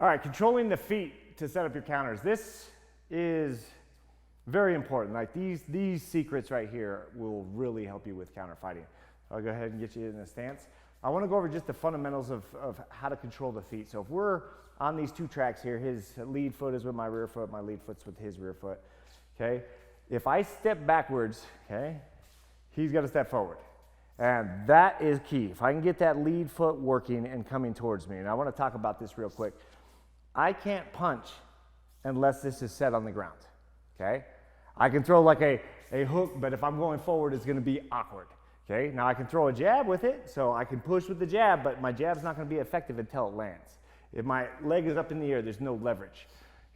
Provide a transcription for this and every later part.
All right, controlling the feet to set up your counters. This is very important. Like these secrets right here will really help you with counter fighting. I'll go ahead and get you in a stance. I want to go over just the fundamentals of how to control the feet. So if we're on these two tracks here, his lead foot is with my rear foot, my lead foot's with his rear foot, okay? If I step backwards, okay, he's got to step forward. And that is key. If I can get that lead foot working and coming towards me, and I want to talk about this real quick. I can't punch unless this is set on the ground, okay? I can throw like a hook, but if I'm going forward, it's going to be awkward, okay? Now I can throw a jab with it, so I can push with the jab, but my jab's not going to be effective until it lands. If my leg is up in the air, there's no leverage,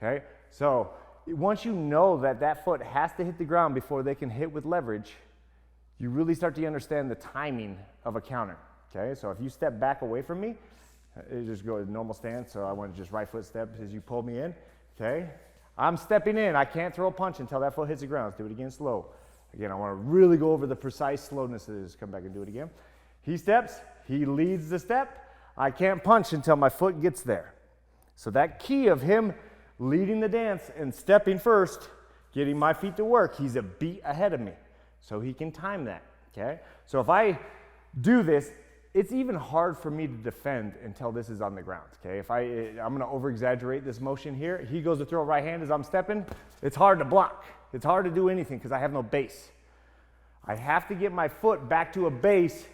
okay? So once you know that that foot has to hit the ground before they can hit with leverage, you really start to understand the timing of a counter, okay? So if you step back away from me, you just go to normal stance, so I want to just right foot step as you pull me in, okay? I'm stepping in. I can't throw a punch until that foot hits the ground. Let's do it again slow. Again, I want to really go over the precise slowness of this. Come back and do it again. He steps. He leads the step. I can't punch until my foot gets there. So that key of him leading the dance and stepping first, getting my feet to work, he's a beat ahead of me. So he can time that, okay? So if I do this, it's even hard for me to defend until this is on the ground, okay? If I'm gonna over-exaggerate this motion here. He goes to throw a right hand as I'm stepping. It's hard to block. It's hard to do anything because I have no base. I have to get my foot back to a base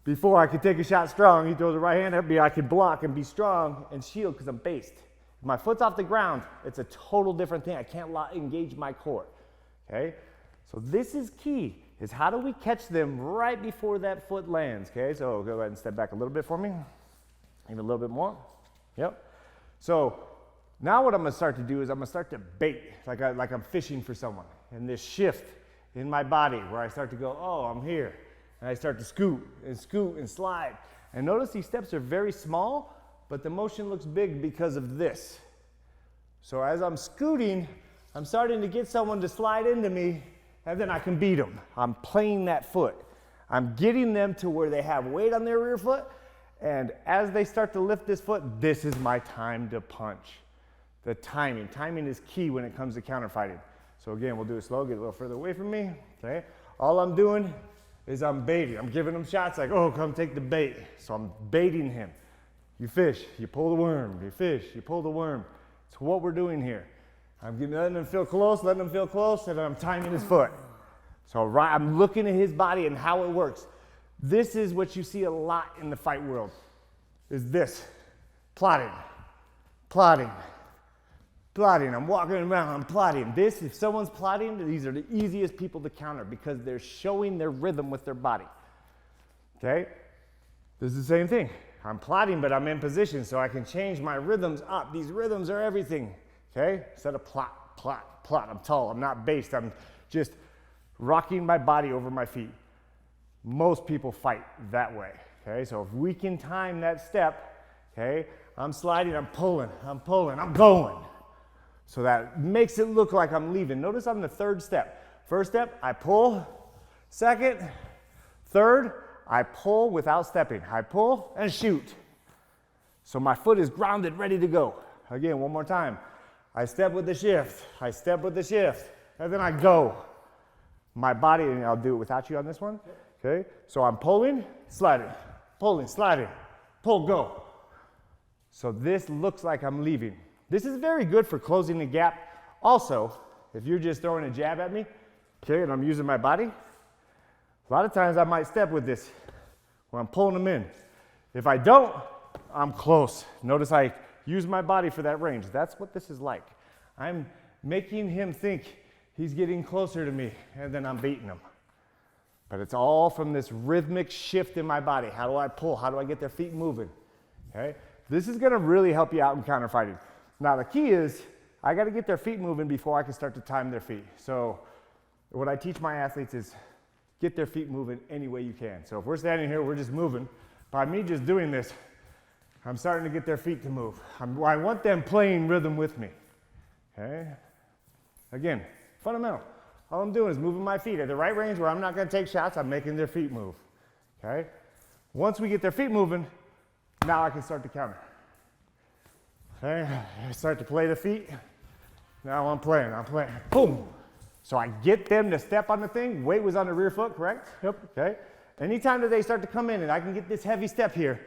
before I can take a shot strong. He throws a right hand at me, I can block and be strong and shield because I'm based. If my foot's off the ground, it's a total different thing. I can't engage my core, okay? So this is key. Is how do we catch them right before that foot lands, okay? So go ahead and step back a little bit for me. Even a little bit more. Yep. So now what I'm gonna start to do is I'm gonna start to bait, like I'm fishing for someone. And this shift in my body where I start to go, oh, I'm here. And I start to scoot and slide. And notice these steps are very small, but the motion looks big because of this. So as I'm scooting, I'm starting to get someone to slide into me, and then I can beat them. I'm playing that foot. I'm getting them to where they have weight on their rear foot, and as they start to lift this foot, this is my time to punch. The timing. Timing is key when it comes to counter fighting. So again, we'll do it slow, get a little further away from me, okay? All I'm doing is I'm baiting. I'm giving him shots like, oh, come take the bait. So I'm baiting him. You fish, you pull the worm. You fish, you pull the worm. It's what we're doing here. I'm letting him feel close, and I'm timing his foot. So I'm looking at his body and how it works. This is what you see a lot in the fight world, is this. Plotting. I'm walking around, I'm plotting. This, if someone's plotting, these are the easiest people to counter because they're showing their rhythm with their body. Okay? This is the same thing. I'm plotting, but I'm in position, so I can change my rhythms up. These rhythms are everything. Okay? Instead of plot. I'm tall, I'm not based, I'm just rocking my body over my feet. Most people fight that way. Okay? So if we can time that step, okay, I'm sliding, I'm pulling, I'm going. So that makes it look like I'm leaving. Notice on the third step. First step, I pull. Second, third, I pull without stepping. I pull and shoot. So my foot is grounded, ready to go. Again, one more time. I step with the shift, and then I go. My body, and I'll do it without you on this one, okay? So I'm pulling, sliding, pull, go. So this looks like I'm leaving. This is very good for closing the gap. Also, if you're just throwing a jab at me, okay, and I'm using my body, a lot of times I might step with this, where I'm pulling them in. If I don't, I'm close. Notice I use my body for that range. That's what this is like. I'm making him think he's getting closer to me, and then I'm beating him. But it's all from this rhythmic shift in my body. How do I pull? How do I get their feet moving? Okay? This is gonna really help you out in counter fighting. Now the key is, I gotta get their feet moving before I can start to time their feet. So what I teach my athletes is get their feet moving any way you can. So if we're standing here, we're just moving. By me just doing this, I'm starting to get their feet to move. I want them playing rhythm with me, okay? Again, fundamental. All I'm doing is moving my feet at the right range where I'm not gonna take shots, I'm making their feet move, okay? Once we get their feet moving, now I can start to counter. Okay, I start to play the feet. Now I'm playing, boom. So I get them to step on the thing. Weight was on the rear foot, correct? Yep. Okay. Anytime that they start to come in and I can get this heavy step here,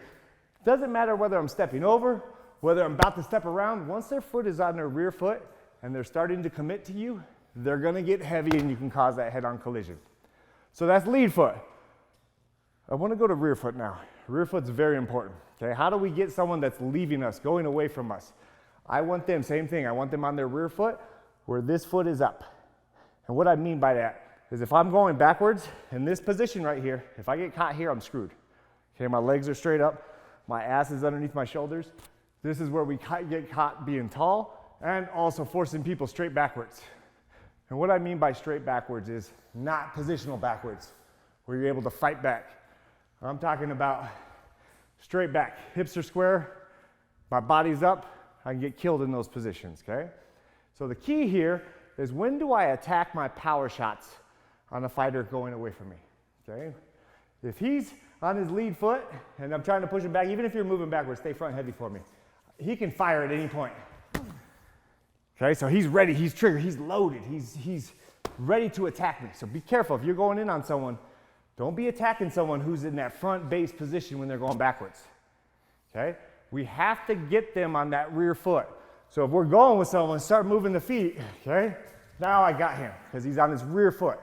doesn't matter whether I'm stepping over, whether I'm about to step around, once their foot is on their rear foot and they're starting to commit to you, they're gonna get heavy and you can cause that head-on collision. So that's lead foot. I wanna go to rear foot now. Rear foot's very important, okay? How do we get someone that's leaving us, going away from us? I want them, same thing, I want them on their rear foot where this foot is up. And what I mean by that is if I'm going backwards in this position right here, if I get caught here, I'm screwed. Okay, my legs are straight up, my ass is underneath my shoulders. This is where we get caught being tall and also forcing people straight backwards. And what I mean by straight backwards is not positional backwards, where you're able to fight back. I'm talking about straight back, hips are square, my body's up, I can get killed in those positions, okay? So the key here is when do I attack my power shots on a fighter going away from me, okay? If he's on his lead foot and I'm trying to push him back, even if you're moving backwards, stay front heavy for me. He can fire at any point. Okay, so he's ready, he's triggered, he's loaded, he's ready to attack me. So be careful, if you're going in on someone, don't be attacking someone who's in that front base position when they're going backwards. Okay, we have to get them on that rear foot. So if we're going with someone, start moving the feet, okay? Now I got him, because he's on his rear foot.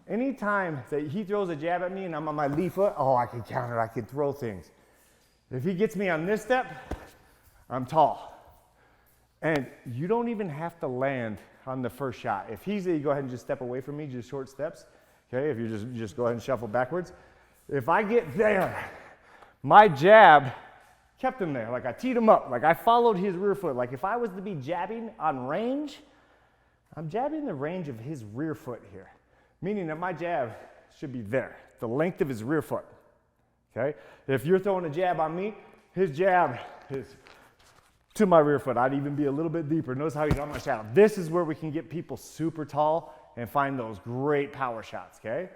Anytime that he throws a jab at me and I'm on my lead foot, oh, I can counter, I can throw things. If he gets me on this step, I'm tall. And you don't even have to land on the first shot. If he's, you go ahead and just step away from me, just short steps. Okay, if you just go ahead and shuffle backwards. If I get there, my jab kept him there. Like I teed him up, like I followed his rear foot. Like if I was to be jabbing on range, I'm jabbing the range of his rear foot here. Meaning that my jab should be there, the length of his rear foot. Okay, if you're throwing a jab on me, his jab is to my rear foot. I'd even be a little bit deeper. Notice how he's on my shadow. This is where we can get people super tall and find those great power shots, okay?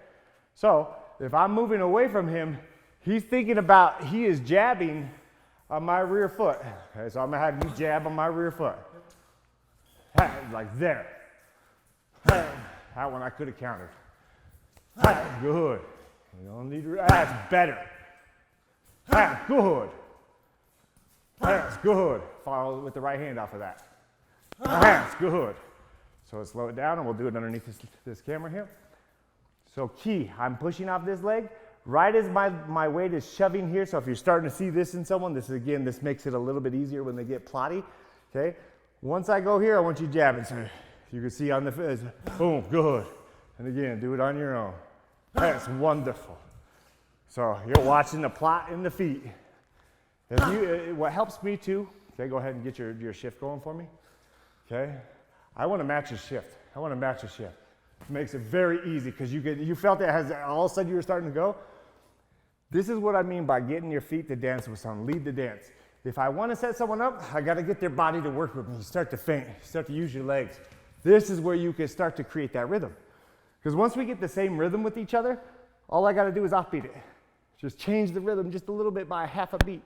So if I'm moving away from him, he's thinking about, he is jabbing on my rear foot. Okay, so I'm gonna have you jab on my rear foot. Like there. That one I could have countered. Good. You don't need to, that's better. Good. That's good. Follow with the right hand off of that. That's good. So let's slow it down and we'll do it underneath this camera here. So key, I'm pushing off this leg right as my weight is shoving here. So if you're starting to see this in someone, this makes it a little bit easier when they get plotty, okay? Once I go here, I want you jabbing. So you can see on the face, boom, good. And again, do it on your own. That's wonderful. So you're watching the plot in the feet. What helps me too, okay, go ahead and get your shift going for me, okay? I want to match your shift. It makes it very easy because you felt it as all of a sudden you were starting to go. This is what I mean by getting your feet to dance with someone, lead the dance. If I want to set someone up, I got to get their body to work with me. You start to feint, you start to use your legs. This is where you can start to create that rhythm. Because once we get the same rhythm with each other, all I got to do is offbeat it. Just change the rhythm just a little bit by half a beat.